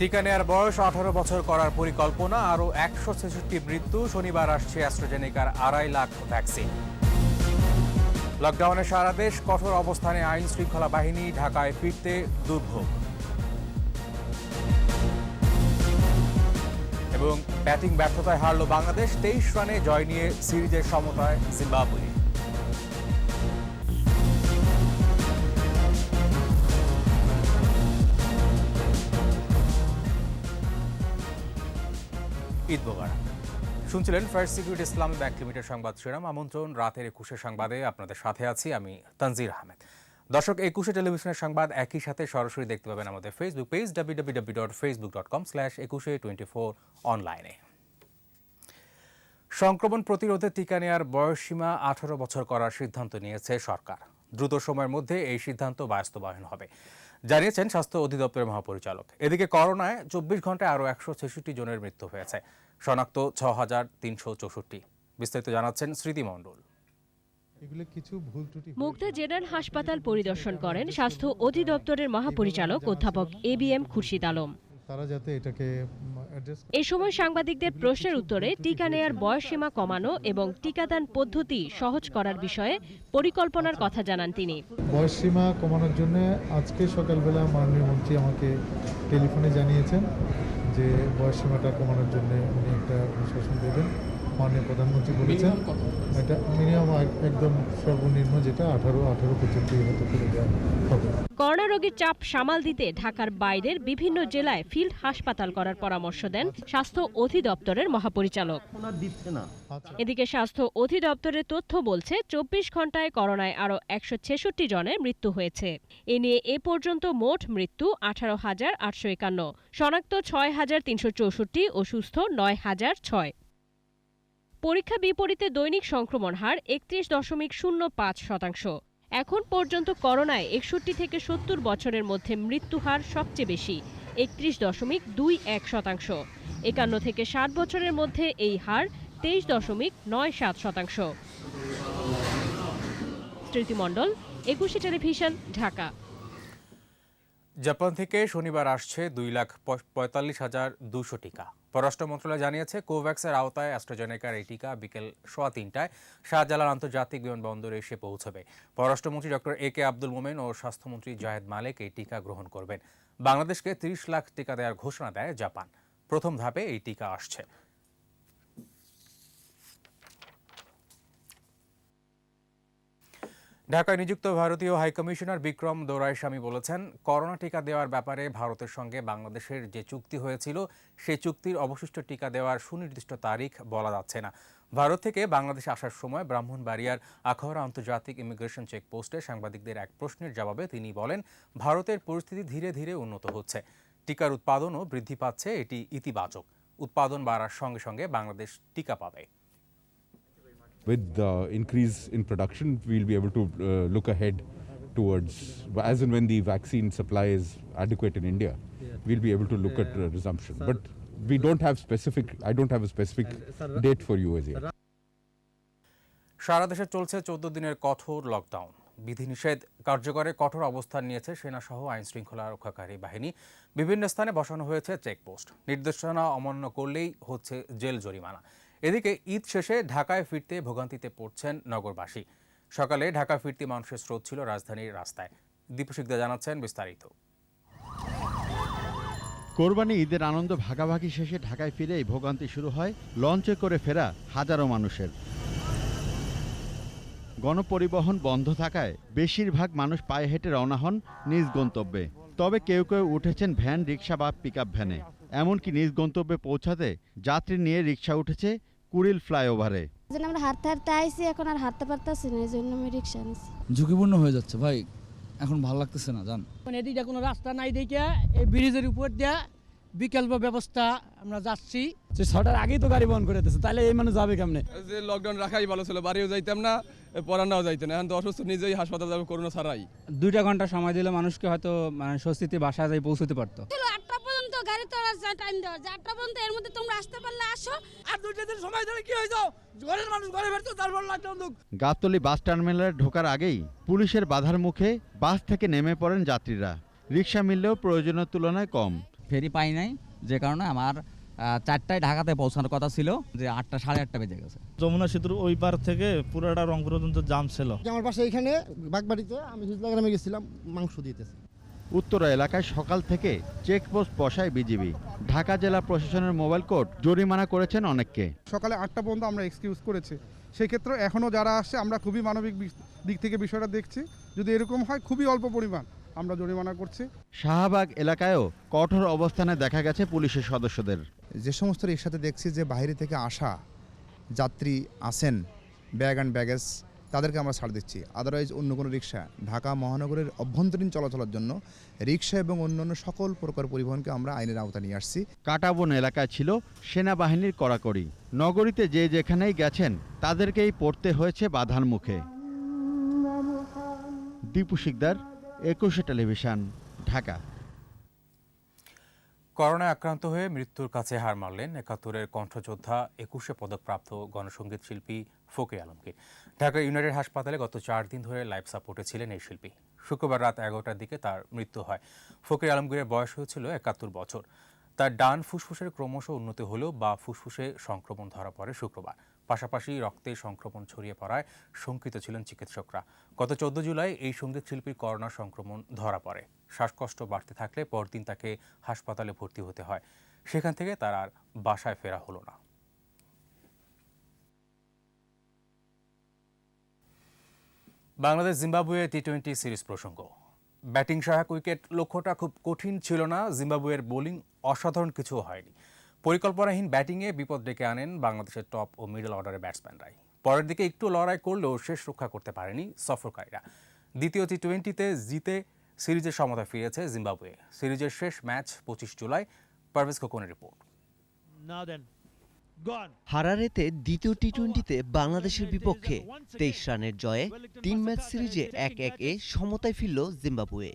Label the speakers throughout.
Speaker 1: টিকা নেয়ার বয়স 18 বছর করার পরিকল্পনা, আরও 166 মৃত্যু। শনিবার আসছে অ্যাস্ট্রাজেনেকার 2.5 লাখ ভ্যাকসিন। লকডাউনে সারা দেশ, কঠোর অবস্থানে আইন শৃঙ্খলা বাহিনী। ঢাকায় ফিরতে দুর্ভোগ। এবং ব্যাটিং ব্যর্থতায় হারল বাংলাদেশ, 23 রানে জয় নিয়ে সিরিজের সমতায় জিম্বাবুয়ে। ঈদ মোবারক। শুনছিলেন ফার্স্ট সিকিউরিটি ইসলামী ব্যাংক লিমিটেড সংবাদ শিরোনাম। আমন্ত্রণ রাতের 21 সংবাদে, আপনাদের সাথে আছি আমি তানজির আহমেদ। দর্শক, 21 টেলিভিশনের সংবাদ একই সাথে সরাসরি দেখতে পাবেন আমাদের ফেসবুক পেজ www.facebook.com/2124 অনলাইনে। সংক্রমণ প্রতিরোধে টিকা নেয়ার বয়সসীমা 18 বছর করার সিদ্ধান্ত নিয়েছে সরকার। দ্রুত সময়ের মধ্যে এই সিদ্ধান্ত বাস্তবায়ন হবে, জানিয়েছেন স্বাস্থ্য অধিদপ্তরের মহাপরিচালক। এদিকে করোনায় 24 ঘন্টায় আরও 166 জনের মৃত্যু হয়েছে, শনাক্ত 6,364। বিস্তারিত জানাচ্ছেন স্মৃতি মণ্ডল।
Speaker 2: মুগদা জেনারেল হাসপাতাল পরিদর্শন করেন স্বাস্থ্য অধিদপ্তরের মহাপরিচালক অধ্যাপক ABM খুরশিদ আলম। এ সময় সাংবাদিকদের প্রশ্নের উত্তরে টিকা নেয়ার বয়সসীমা কমানো এবং টিকাদান পদ্ধতি সহজ করার বিষয়ে পরিকল্পনার কথা জানান তিনি।
Speaker 3: বয়সসীমা কমানোর জন্য আজকে সকালবেলা মাননীয় মন্ত্রী আমাকে টেলিফোনে জানিয়েছেন যে বয়সসীমাটা কমানোর জন্য উনি একটা অনুশাসন দেবেন। মাননীয় প্রধানমন্ত্রী বলেছেন এটা মিনিমাম একদম সর্বনিম্ন যেটা 18 পর্যন্ত হতে করে দেওয়া হবে।
Speaker 2: করোনা রোগীর চাপ সামাল দিতে ঢাকার বাইরের বিভিন্ন জেলায় ফিল্ড হাসপাতাল করার পরামর্শ দেন স্বাস্থ্য অধিদপ্তরের মহাপরিচালক। এদিকে স্বাস্থ্য অধিদপ্তরের তথ্য বলছে 24 ঘন্টায় করোনায় আরও 166 জনের মৃত্যু হয়েছে। এ নিয়ে এ পর্যন্ত মোট মৃত্যু 18,851, শনাক্ত 6,364 ও সুস্থ 9,006। পরীক্ষা বিপরীতে দৈনিক সংক্রমণ হার 31.05%। এখন পর্যন্ত করোনায় 61 থেকে 70 বছরের মধ্যে মৃত্যু হার সবচেয়ে বেশি, 31.21%। 51 থেকে 60 বছরের মধ্যে এই হার 23.97%। স্মৃতি মণ্ডল, 21 টেলিভিশন, ঢাকা।
Speaker 1: জাপান থেকে শনিবার আসছে 2,45,200 টিকা। পররাষ্ট্র মন্ত্রণালয় জানিয়েছে, কোভ্যাক্সের আওতায় অ্যাস্ট্রাজেনেকার এই টিকা বিকেল 3:15টায় শাহজালাল আন্তর্জাতিক বিমানবন্দরে এসে পৌঁছবে। পররাষ্ট্রমন্ত্রী ডক্টর AK আব্দুল মোমেন ও স্বাস্থ্যমন্ত্রী জাহেদ মালেক এই টিকা গ্রহণ করবেন। বাংলাদেশকে 30 লাখ টিকা দেওয়ার ঘোষণা দেয় জাপান। প্রথম ধাপে এই টিকা আসছে। ঢাকায় নিযুক্ত ভারতীয় হাইকমিশনার বিক্রম দোরাইস্বামী বলেছেন, করোনা টিকা দেওয়ার ব্যাপারে ভারতের সঙ্গে বাংলাদেশের যে চুক্তি হয়েছিল সেই চুক্তির অবশিষ্ট টিকা দেওয়ার সুনির্দিষ্ট তারিখ বলা যাচ্ছে না। ভারত থেকে বাংলাদেশে আসার সময় ব্রাহ্মণবাড়িয়ার আখাউড়া আন্তর্জাতিক ইমিগ্রেশন চেকপোস্টে সাংবাদিকদের এক প্রশ্নের জবাবে তিনি বলেন, ভারতের পরিস্থিতি ধীরে ধীরে উন্নত হচ্ছে, টিকার উৎপাদনও বৃদ্ধি পাচ্ছে, এটি ইতিবাচক। উৎপাদন বাড়ার সঙ্গে সঙ্গে বাংলাদেশ টিকা পাবে।
Speaker 4: With the increase in production, we'll be able to look ahead towards, as and when the vaccine supply is adequate in India, we'll be able to look at resumption. But we don't have I don't have a specific date for you as yet.
Speaker 1: সারা দেশে চলছে 14 দিনের কঠোর lockdown. বিধিনিষেধ কার্যকরে কঠোর অবস্থান নিয়েছে সেনাসহ আইন শৃঙ্খলা রক্ষাকারী বাহিনী। বিভিন্ন স্থানে বসানো হয়েছে চেকপোস্ট। নির্দেশনা অমান্য করলেই হচ্ছে জেল জরিমানা। এদিকে ঈদ শেষে ঢাকায় ফিরতে ভোগান্তিতে পড়ছেন নগরবাসী। সকালে ঢাকা ফিরতে মানুষের স্রোত ছিল রাজধানীর রাস্তায়। দীপশিকদা জানাচ্ছেন বিস্তারিত।
Speaker 5: কোরবানি ঈদের আনন্দ ভাগাভাগি শেষে ঢাকায় ফিরেই ভোগান্তি শুরু হয় লঞ্চে করে ফেরা হাজারো মানুষের। গণপরিবহন বন্ধ থাকায় বেশিরভাগ মানুষ পায়ে হেঁটে রওনা হন নিজ গন্তব্যে। তবে কেউ কেউ উঠেছেন ভ্যান, রিকশা বা পিকআপ ভ্যানে। এমনকি নিজ গন্তব্যে পৌঁছাতে যাত্রী নিয়ে রিকশা উঠেছে কুড়িল ফ্লাইওভারে।
Speaker 6: আমরা হাঁটতে হাঁটতে আইছি, এখন আর হাঁটতে পারতেছি না, এই জন্য আমি রিকশা নিছি।
Speaker 7: ঝুঁকিপূর্ণ হয়ে যাচ্ছে ভাই, এখন ভালো লাগতেছে না। জান
Speaker 8: এদিকে কোনো রাস্তা নাই দেখে এই ব্রিজের উপর দিয়ে বিকল্প ব্যবস্থা আমরা যাচ্ছি।
Speaker 7: 6টার আগেই তো গাড়ি বন্ধ করে দিয়েছে, তাহলে এই মানুষ যাবে কেমনে?
Speaker 9: যে লকডাউন রাখাই ভালো ছিল, বাড়িও যাইতাম না, পড়ানোও যাইতো না। এখন তো অসুস্থ নিজেই হাসপাতাল যাবে করোনা ছাড়াই।
Speaker 7: 2টা ঘন্টা সময় দিলে মানুষকে হয়তো স্বস্তিতে বাসায় যাই পৌঁছতে পারতো।
Speaker 6: 8টা পর্যন্ত গাড়ি তোলার টাইম দেওয়া, 8টা পর্যন্ত এর মধ্যে তোমরা আসতে পারলে আসো।
Speaker 8: আর 2টা দিন সময় ধরে কি হয়ে যাও, ঘরের মানুষ ঘরে ফেরতো, তারপর লকডাউন।
Speaker 5: গাবতলী বাস টার্মিনালে ঢোকার আগেই পুলিশের বাধার মুখে বাস থেকে নেমে পড়েন যাত্রীরা। রিকশা মিললেও প্রয়োজনের তুলনায় কম।
Speaker 10: ফেরি পাই নাই, যে কারণে আমার 4টায় ঢাকাতে পৌঁছানোর কথা ছিল, যে 8টা 8:30 বেজে গেছে।
Speaker 11: যমুনা সেতুর ওই পার থেকে পুরোটা রংপুর পর্যন্ত জাম ছিল।
Speaker 12: আমার বাসা এখানে বাগবাড়িতে, আমি হিজলা গ্রামে গেছিলাম মাংস দিতেছে।
Speaker 5: উত্তরা এলাকায় সকাল থেকে চেকপোস্ট বসায় বিজিবি। ঢাকা জেলা প্রশাসনের মোবাইল কোর্ট জরিমানা করেছেন অনেককে।
Speaker 13: সকালে 8টা পর্যন্ত আমরা এক্সকিউজ করেছি, সেই ক্ষেত্রে এখনও যারা আসছে আমরা খুবই মানবিক দিক থেকে বিষয়টা দেখছি। যদি এরকম হয় খুবই অল্প পরিমাণ আমরা জরিমানা করছি।
Speaker 5: শাহবাগ এলাকায়ও কঠোর অবস্থানে দেখা গেছে পুলিশের সদস্যদের।
Speaker 14: যে সমস্ত রিক্সাতে দেখছি যে বাইরে থেকে আসা যাত্রী আসেন ব্যাগ অ্যান্ড ব্যাগেজ, তাদেরকে আমরা ছাড় দিচ্ছি। আদারওয়াইজ অন্য কোনো রিক্সা ঢাকা মহানগরের অভ্যন্তরীণ চলাচলের জন্য রিক্সা এবং অন্যান্য সকল প্রকার পরিবহনকে আমরা আইনের আওতায় নিয়ে আসছি।
Speaker 5: কাটাবন এলাকায় ছিল সেনাবাহিনীর কড়াকড়ি। নগরীতে যে যেখানেই গেছেন তাদেরকেই পড়তে হয়েছে বাধার মুখে। দীপু শিকদার, 21 টেলিভিশন, ঢাকা।
Speaker 1: করোনায় আক্রান্ত হয়ে মৃত্যুর কাছে হার মানলেন ৭১-এর কণ্ঠযোদ্ধা ২১শে পদকপ্রাপ্ত গণসঙ্গীত শিল্পী ফকির আলমগীর। ঢাকা ইউনাইটেড হাসপাতালে গত 4 দিন ধরে লাইফ সাপোর্টে ছিলেন এই শিল্পী। শুক্রবার রাত 11টার দিকে তার মৃত্যু হয়। ফকির আলমগীরের বয়স হয়েছিল ৭১ বছর। তার ডান ফুসফুসের ক্রমশ উন্নতি হলেও বা ফুসফুসে সংক্রমণ ধরা পড়ে শুক্রবার। পাশাপাশি রক্তে সংক্রমণ ছড়িয়ে পড়ায় শঙ্কিত ছিলেন চিকিৎসকরা। গত 14 জুলাই এই সঙ্গীত শিল্পীর করোনা সংক্রমণ ধরা পড়ে। শ্বাসকষ্ট বাড়তে থাকলে পরদিন তাকে হাসপাতালে ভর্তি হতে হয়। সেখান থেকে তার আর বাসায় ফেরা হলো না। বাংলাদেশ জিম্বাবুয়ে টি-20 সিরিজ প্রসঙ্গ। ব্যাটিং সহায়ক উইকেট লক্ষ্যটা খুব কঠিন ছিল না। জিম্বাবুয়ের বোলিং অসাধারণ কিছু হয়নি। পরিকল্পনাহীন ব্যাটিংয়ে বিপদ ডেকে আনেন বাংলাদেশের টপ ও মিডল অর্ডারের ব্যাটসম্যানরাই। পরের দিকে একটু লড়াই করলেও শেষ রক্ষা করতে পারেনি সফরকারীরা। দ্বিতীয় টি-20তে জিতে সিরিজের সমতায় ফিরেছে জিম্বাবুয়ে। সিরিজের শেষ ম্যাচ 25 জুলাই। পারভেজ খোকনের রিপোর্ট।
Speaker 15: হারারেতে দ্বিতীয় টি-20তে বাংলাদেশের বিপক্ষে 23 রানের জয়ে 3 ম্যাচ সিরিজে 1-1-এ সমতায় ফিরল জিম্বাবুয়ে।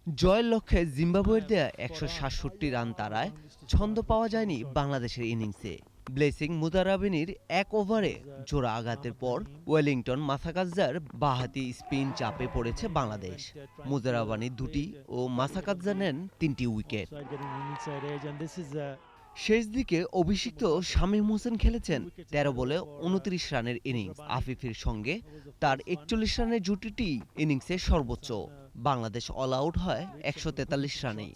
Speaker 15: জয়ের লক্ষ্যে জিম্বাবুয়ের দেয়া 167 রান তাড়ায় ছন্দ পাওয়া যায়নি বাংলাদেশের ইনিংসে। ব্লেসিং মুদারাবিনীর 1 ওভারে জোড়া আঘাতের পর ওয়েলিংটন মাসাকাজ্জার বাঁহাতি স্পিন চাপে পড়েছে বাংলাদেশ। মুদারাবানি 2টি ও মাসাকাজ্জা নেন 3টি উইকেট। শেষ দিকে অভিষিক্ত শামীম হোসেন খেলেছেন 13 বলে 29 রানের ইনিংস। আফিফের সঙ্গে তার 41 রানের জুটিটি ইনিংসের সর্বোচ্চ। বাংলাদেশ অল আউট হয় 143 রানেই।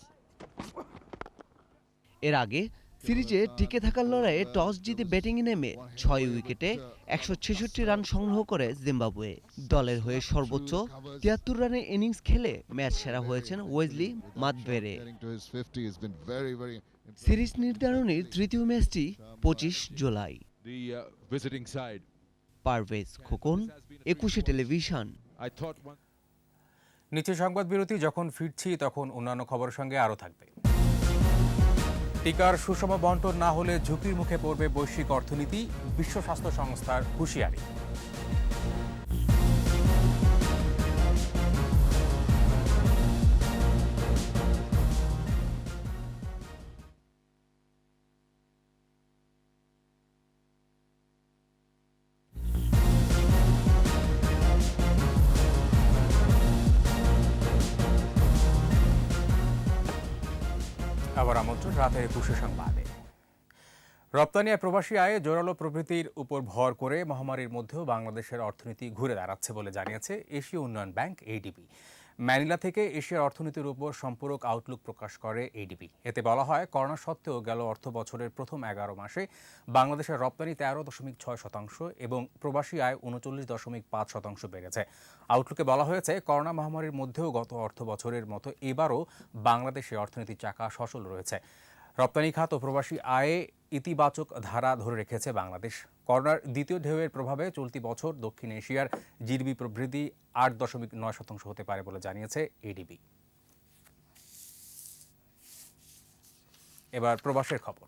Speaker 15: এর আগে সিরিজে টিকে থাকার লড়াইয়ে টস জিতে ব্যাটিংয়ে নেমে 6 উইকেটে 166 রান সংগ্রহ করে জিম্বাবুয়ে। দলের হয়ে সর্বোচ্চ 73 রানের ইনিংস খেলে ম্যাচ সেরা হয়েছেন ওয়েজলি মাদভেরে। সিরিজ নির্ধারণীর তৃতীয় ম্যাচটি 25 জুলাই। পারভেজ খোকন, 21 টেলিভিশন।
Speaker 1: নিচে সংবাদ বিরতি। যখন ফিরছি তখন অন্যান্য খবরের সঙ্গে আরও থাকবে। টিকার সুষম বন্টন না হলে ঝুঁকির মুখে পড়বে বৈশ্বিক অর্থনীতি, বিশ্ব স্বাস্থ্য সংস্থার হুঁশিয়ারি। আবার আমন্ত্রণ রাতের 21 সংবাদে। রপ্তানি আর প্রবাসী আয়ে জোরালো প্রবৃদ্ধির উপর ভর করে মহামারীর মধ্যেও বাংলাদেশের অর্থনীতি ঘুরে দাঁড়াচ্ছে বলে জানিয়েছে এশীয় উন্নয়ন ব্যাংক এডিবি। ম্যানিলা থেকে এশিয়ার অর্থনীতির উপর সম্পূরক আউটলুক প্রকাশ করে এডিবি। এতে বলা হয়, করোনা সত্ত্বেও গেল অর্থ বছরের প্রথম 11 মাসে বাংলাদেশের রপ্তানি 13.6% এবং প্রবাসী আয় 39.5% বেড়েছে। আউটলুকে বলা হয়েছে, করোনা মহামারীর মধ্যেও গত অর্থ বছরের মতো এবারও বাংলাদেশে অর্থনীতির চাকা সচল রয়েছে। রপ্তানি খাত ও প্রবাসী আয়ে ইতিবাচক ধারা ধরে রেখেছে বাংলাদেশ। করোনার দ্বিতীয় ঢেউয়ের প্রভাবে চলতি বছর দক্ষিণ এশিয়ার জিডিপি প্রবৃদ্ধি 8.9% হতে পারে বলে জানিয়েছে এডিবি। এবার প্রবাসের খবর।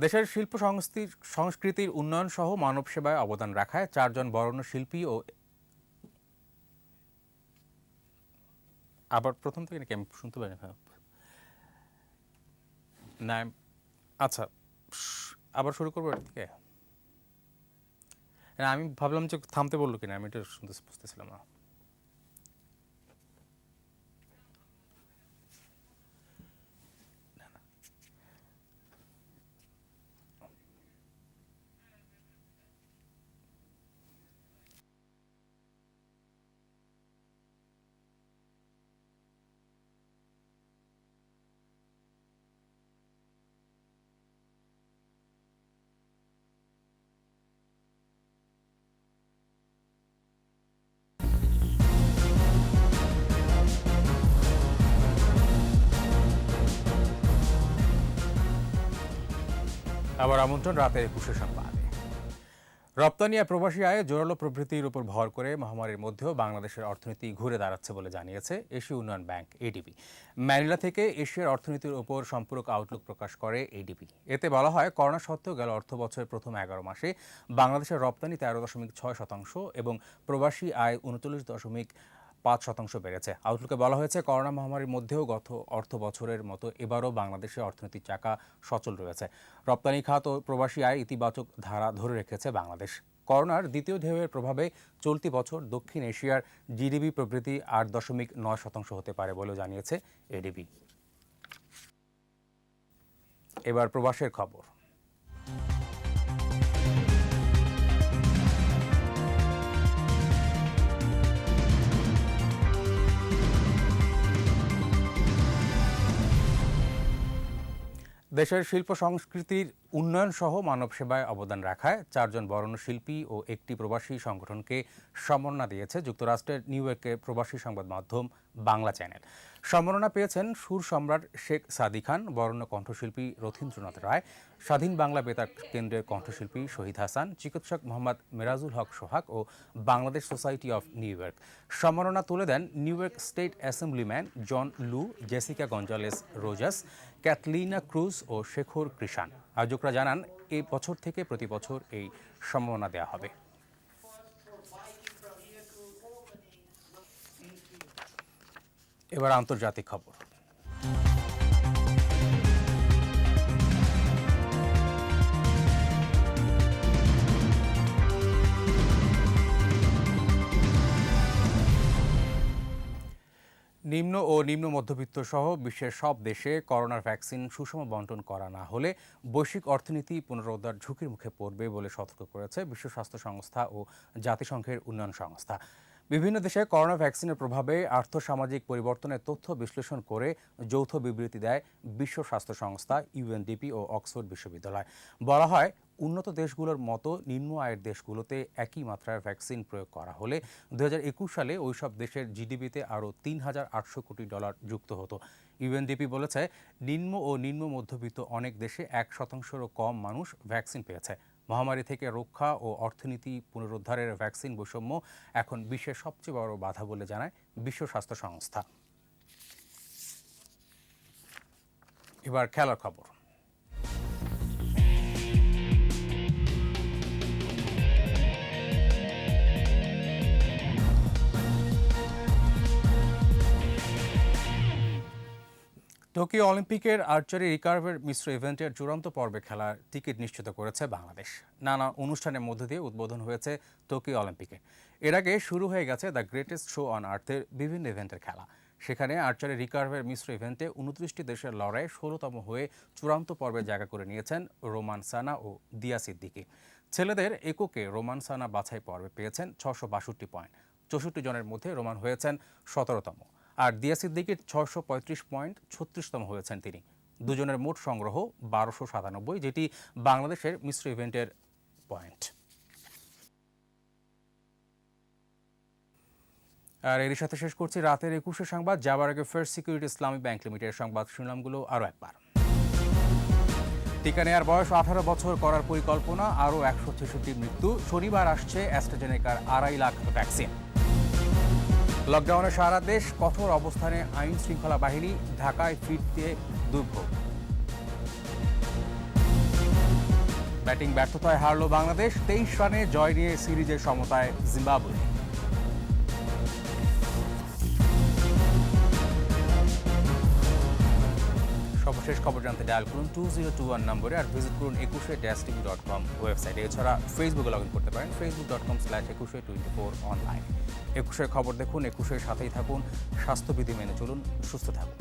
Speaker 1: দেশের শিল্প সংস্কৃতির উন্নয়ন সহ মানব সেবায় অবদান রাখায় 4 জন বরেণ্য শিল্পী ও আবার প্রথম থেকে নাকি আমি শুনতে পারি না। না আচ্ছা, আবার শুরু করবো এর থেকে? না, আমি ভাবলাম যে থামতে বললো কিনা, আমি এটা শুনতে বুঝতেছিলাম না। আবার আমন্ত্রণ রাতের ২১ সংবাদে। রপ্তানি আর প্রবাসী আয়ে জোরালো প্রবৃদ্ধির উপর ভর করে মহামারীর মধ্যেও বাংলাদেশের অর্থনীতি ঘুরে দাঁড়াচ্ছে বলে জানিয়েছে এশীয় উন্নয়ন ব্যাংক এডিবি। ম্যানিলা থেকে এশিয়ার অর্থনীতির উপর সম্পূরক আউটলুক প্রকাশ করে এডিবি। এতে বলা হয়, করোনা সত্ত্বেও গেল অর্থ বছরের প্রথম ১১ মাসে বাংলাদেশের রপ্তানি ১৩.৬% এবং প্রবাসী আয় ৩৯.৫% বেড়েছে। আউটলুকে বলা হয়েছে, করোনা মহামারীর মধ্যেও গত অর্থ বছরের মতো এবারও বাংলাদেশের অর্থনীতির চাকা সচল রয়েছে। রপ্তানি খাত ও প্রবাসী আয় ইতিবাচক ধারা ধরে রেখেছে বাংলাদেশ। করোনার দ্বিতীয় ঢেউয়ের প্রভাবে চলতি বছর দক্ষিণ এশিয়ার জিডিপি প্রবৃদ্ধি ৮.৯% হতে পারে বলেও জানিয়েছে এডিবি। এবার প্রবাসের খবর। দেশের শিল্প সংস্কৃতির উন্নয়ন সহ মানব সেবায় অবদান রাখায় ৪ জন বরেণ্য শিল্পী ও একটি প্রবাসী সংগঠনকে সম্মাননা দিয়েছে যুক্তরাষ্ট্রের নিউ ইয়র্কের প্রবাসী সংবাদ মাধ্যম বাংলা চ্যানেল। সম্মাননা পেয়েছেন সুর সম্রাট শেখ সাদি খান, বরেণ্য কণ্ঠশিল্পী রথীন্দ্রনাথ রায়, স্বাধীন বাংলা বেতার কেন্দ্রের কণ্ঠশিল্পী শহীদ হাসান, চিকিৎসক মোহাম্মদ মেরাজুল হক সোহাগ ও Bangladesh society of New York. সম্মাননা তুলে দেন New York state assemblyman John Lu, Jessica Gonzales Rojas, Catalina Cruz ও শেখর কৃষাণ। আয়োজকরা জানান, এই বছর থেকে প্রতি বছর এই সম্মাননা দেওয়া হবে। এবার আন্তর্জাতিক খবর। নিম্ন ও নিম্ন মধ্যবিত্ত সহ বিশ্বের সব দেশে করোনার ভ্যাকসিন সুষম বণ্টন করা না হলে বৈশ্বিক অর্থনীতি পুনরুদ্ধার ঝুঁকির মুখে পড়বে বলে সতর্ক করেছে বিশ্ব স্বাস্থ্য সংস্থা ও জাতিসংঘের উন্নয়ন সংস্থা। বিভিন্ন দেশে করোনা ভ্যাকসিনের প্রভাবে আর্থসামাজিক পরিবর্তনের তথ্য বিশ্লেষণ করে যৌথ বিবৃতি দেয় বিশ্ব স্বাস্থ্য সংস্থা, ইউএনডিপি ও অক্সফোর্ড বিশ্ববিদ্যালয়। বলা হয়, উন্নত দেশগুলোর মতো নিম্ন আয়ের দেশগুলোতে একই মাত্রার ভ্যাকসিন প্রয়োগ করা হলে ২০২১ সালে ওইসব দেশের জিডিপিতে আরও $৩,৮০০ কোটি যুক্ত হতো। ইউএনডিপি বলেছে, নিম্ন ও নিম্ন মধ্যবিত্ত অনেক দেশে ১%-রও কম মানুষ ভ্যাকসিন পেয়েছে। মহামারী থেকে রক্ষা ও অর্থনীতি পুনরুদ্ধারের ভ্যাকসিন বৈষম্য এখন বিশ্বের সবচেয়ে বড় বাধা বলে জানায় বিশ্ব স্বাস্থ্য সংস্থা। এবার খেলার খবর। টোকিও অলিম্পিকের আর্চারি রিকার্ভের মিশ্র ইভেন্টের চূড়ান্ত পর্বে খেলার টিকিট নিশ্চিত করেছে বাংলাদেশ। নানা অনুষ্ঠানের মধ্য দিয়ে উদ্বোধন হয়েছে টোকিও অলিম্পিকে। এর আগে শুরু হয়ে গেছে দ্য গ্রেটেস্ট শো অন আর্থের বিভিন্ন ইভেন্টের খেলা। সেখানে আর্চারি রিকার্ভের মিশ্র ইভেন্টে ২৯টি দেশের লড়াইয়ে ১৬তম হয়ে চূড়ান্ত পর্বে জায়গা করে নিয়েছেন রোমান সানা ও দিয়া সিদ্দিকি। ছেলেদের এককে রোমান সানা বাছাই পর্বে পেয়েছেন ৬৬২ পয়েন্ট। ৬৪ জনের মধ্যে রোমান হয়েছেন ১৭তম, আর দিয়া সিদ্দিকির ৬৩৫ পয়েন্ট ৩৬তম হয়েছেন তিনি। দুজনের মোট সংগ্রহ ১২৯৭, যেটি বাংলাদেশের মিশ্র ইভেন্টের পয়েন্ট। আর এর সাথে শেষ করছি রাতের ২১ সংবাদ। যাবার আগে ফার্স্ট সিকিউরিটি ইসলামী ব্যাংক লিমিটেডের সংবাদ শিরোনামগুলো আরও একবার। টিকা নেয়ার বয়স ১৮ বছর করার পরিকল্পনা, আরও ১৬৬ মৃত্যু। শনিবার আসছে অ্যাস্ট্রাজেনেকার ২.৫ লাখ ভ্যাকসিন। লকডাউনে সারা দেশ, কঠোর অবস্থানে আইন শৃঙ্খলা বাহিনী, ঢাকায় ফিরতে দুর্ভোগ। ব্যাটিং ব্যর্থতায় হারল বাংলাদেশ, ২৩ রানে জয় নিয়ে সিরিজের সমতায় জিম্বাবুয়ে। সর্বশেষ সর্বশেষ খবর জানতে ডায়াল করুন 2021 নম্বরে আর ভিজিট করুন 21-tv.com ওয়েবসাইটে। এছাড়া ফেসবুকে লগ ইন করতে পারেন facebook.com/2124 অনলাইন। 21 খবর দেখুন, 21 সাথেই থাকুন, স্বাস্থ্যবিধি মেনে চলুন, সুস্থ থাকুন।